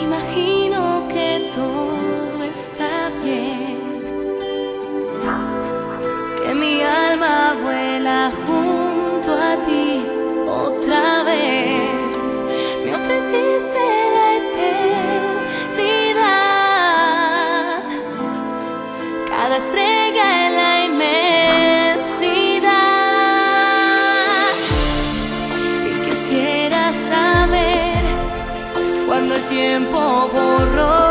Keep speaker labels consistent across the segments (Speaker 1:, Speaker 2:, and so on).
Speaker 1: Imagino que todo está bien, que mi alma vuela junto a ti otra vez. Me ofreciste la eternidad, cada estrella en la inmensidad. Y quisiera saber cuando el tiempo borró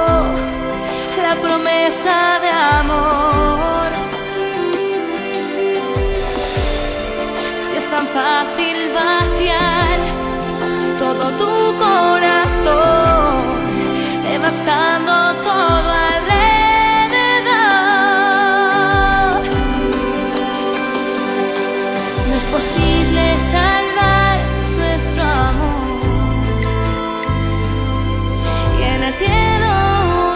Speaker 1: la promesa de amor, si es tan fácil vaciar todo tu corazón, devastando todo alrededor. No es posible salvar nuestro amor, y en el cielo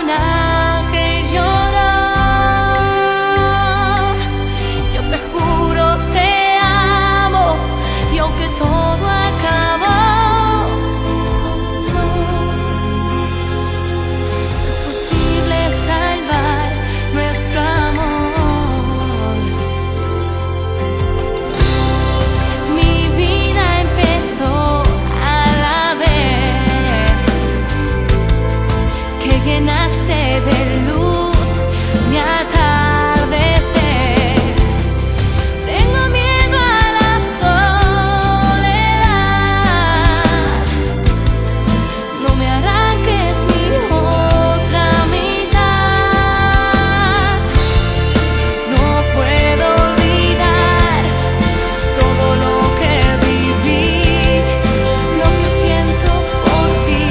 Speaker 1: un ángel lloró. Yo te juro te amo, y aunque todo acabó, es posible salvar nuestro amor. Mi vida empezó a la vez que llenaste de luz mi atardecer. Tengo miedo a la soledad, no me arranques mi otra mitad. No puedo olvidar todo lo que viví, lo que siento por ti.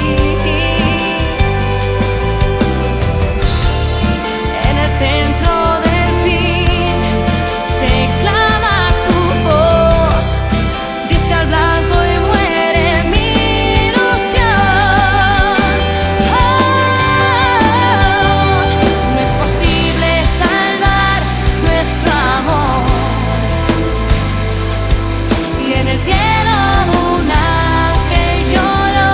Speaker 1: En el centro del fin se clama tu voz, diste al blanco y muere mi ilusión. No es posible salvar nuestro amor, y en el cielo un ángel lloró.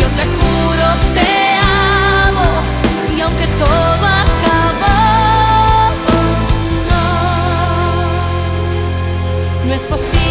Speaker 1: Yo te juro te amo, y aunque todo acabó, no es posible